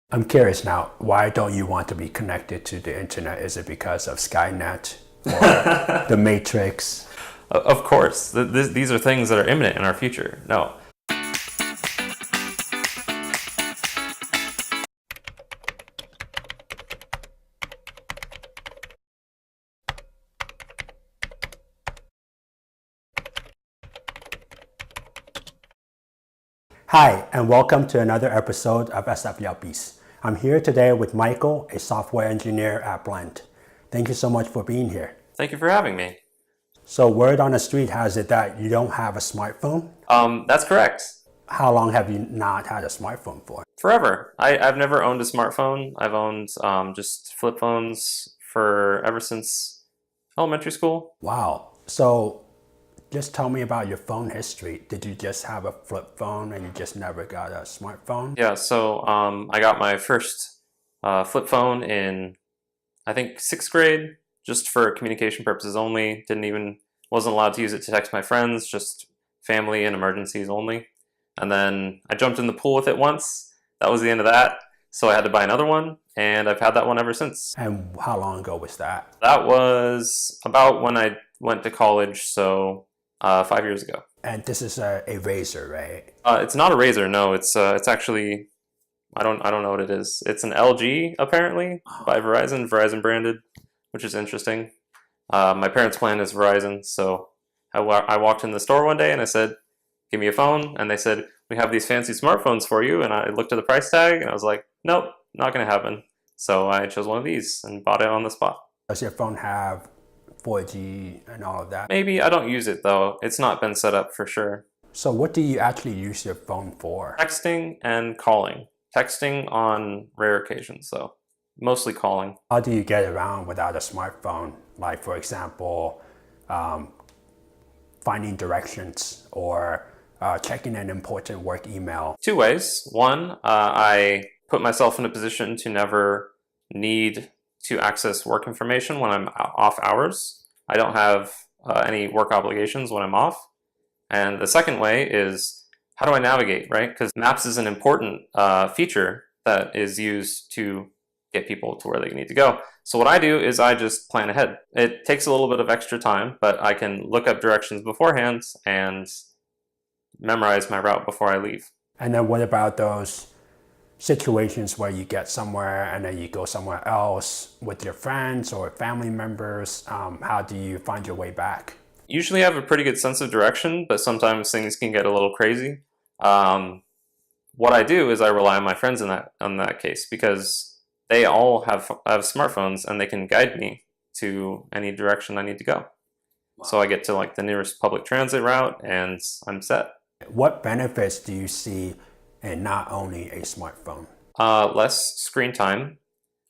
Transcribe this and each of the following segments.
I'm curious now, why don't you want to be connected to the internet? Is it because of Skynet or the Matrix? Of course, these are things that are imminent in our future. No. Hi, and welcome to another episode of SF Yuppies. I'm here today with Michael, a software engineer at Blend. Thank you so much for being here. Thank you for having me. So word on the street has it that you don't have a smartphone. That's correct. How long have you not had a smartphone for? Forever. I've never owned a smartphone. I've owned just flip phones for ever since elementary school. Wow. So just tell me about your phone history. Did you just have a flip phone and you just never got a smartphone? Yeah, so I got my first flip phone in, I think, sixth grade, just for communication purposes only. Wasn't allowed to use it to text my friends, just family and emergencies only. And then I jumped in the pool with it once. That was the end of that. So I had to buy another one, and I've had that one ever since. And how long ago was that? That was about when I went to college, so 5 years ago. And this is a Razr, right? It's not a Razr, no. It's actually, I don't know what it is. It's an LG apparently by Verizon, Verizon branded, which is interesting. My parents' plan is Verizon, so I walked in the store one day and I said, "Give me a phone," and they said, "We have these fancy smartphones for you." And I looked at the price tag and I was like, "Nope, not going to happen." So I chose one of these and bought it on the spot. Does your phone have 4G and all of that? Maybe. I don't use it though. It's not been set up for sure. So what do you actually use your phone for? Texting and calling. Texting on rare occasions though. Mostly calling. How do you get around without a smartphone? Like, for example, finding directions or checking an important work email. Two ways. One, I put myself in a position to never need to access work information when I'm off hours. I don't have any work obligations when I'm off. And the second way is, how do I navigate, right? Because Maps is an important feature that is used to get people to where they need to go. So what I do is I just plan ahead. It takes a little bit of extra time, but I can look up directions beforehand and memorize my route before I leave. And then what about those situations where you get somewhere and then you go somewhere else with your friends or family members? How do you find your way back? Usually I have a pretty good sense of direction, but sometimes things can get a little crazy. What I do is I rely on my friends in that case, because they all have smartphones and they can guide me to any direction I need to go. Wow. So I get to like the nearest public transit route and I'm set. What benefits do you see in not owning a smartphone? Less screen time,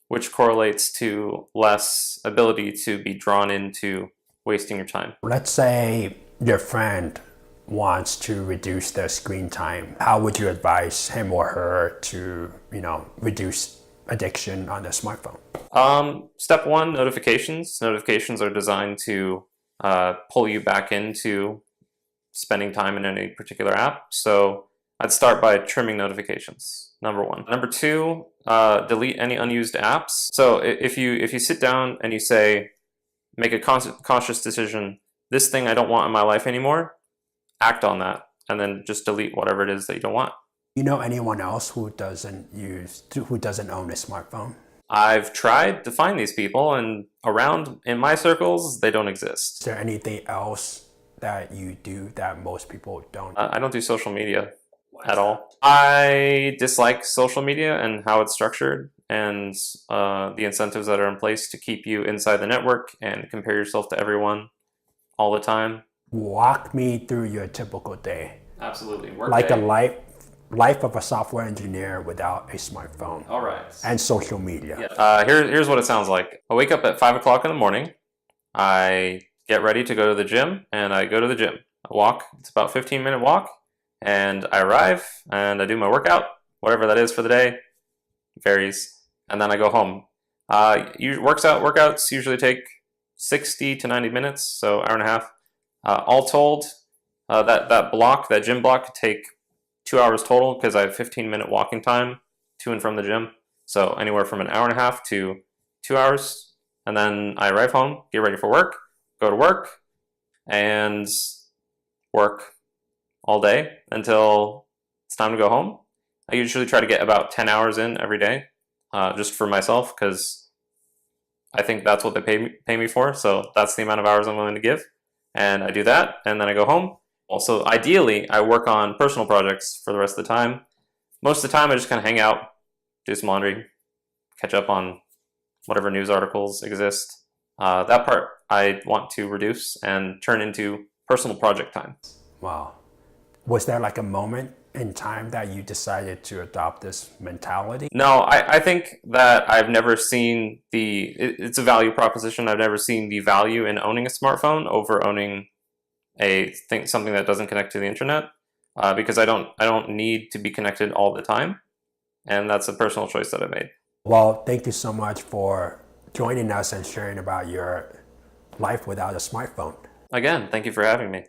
which correlates to less ability to be drawn into wasting your time. Let's say your friend wants to reduce their screen time. How would you advise him or her to, reduce addiction on their smartphone? Step one, notifications. Notifications are designed to pull you back into spending time in any particular app. So I'd start by trimming notifications, number one. Number two, delete any unused apps. So if you sit down and you say, make a conscious decision, this thing I don't want in my life anymore, act on that, and then just delete whatever it is that you don't want. You know anyone else who doesn't own a smartphone? I've tried to find these people, and around in my circles, they don't exist. Is there anything else that you do that most people don't? I don't do social media at all. I dislike social media and how it's structured, and the incentives that are in place to keep you inside the network and compare yourself to everyone all the time. Walk me through your typical day. Absolutely. Like a life of a software engineer without a smartphone. All right. And social media. Yeah. Here's what it sounds like. I wake up at 5 o'clock in the morning. I get ready to go to the gym, and I go to the gym. I walk. It's about a 15-minute walk, and I arrive and I do my workout, whatever that is for the day. Varies. And then I go home. Workouts usually take 60 to 90 minutes, so hour and a half. All told, that gym block could take 2 hours total, because I have 15-minute walking time to and from the gym. So anywhere from an hour and a half to 2 hours. And then I arrive home, get ready for work, go to work, and work all day until it's time to go home. I usually try to get about 10 hours in every day, just for myself, because I think that's what they pay me for. So that's the amount of hours I'm willing to give. And I do that, and then I go home. Also, ideally, I work on personal projects for the rest of the time. Most of the time, I just kind of hang out, do some laundry, catch up on whatever news articles exist. That part I want to reduce and turn into personal project time. Wow. Was there like a moment in time that you decided to adopt this mentality? No, I think that I've never seen it's a value proposition. I've never seen the value in owning a smartphone over owning something that doesn't connect to the internet, because I don't need to be connected all the time. And that's a personal choice that I made. Well, thank you so much for joining us and sharing about your life without a smartphone. Again, thank you for having me.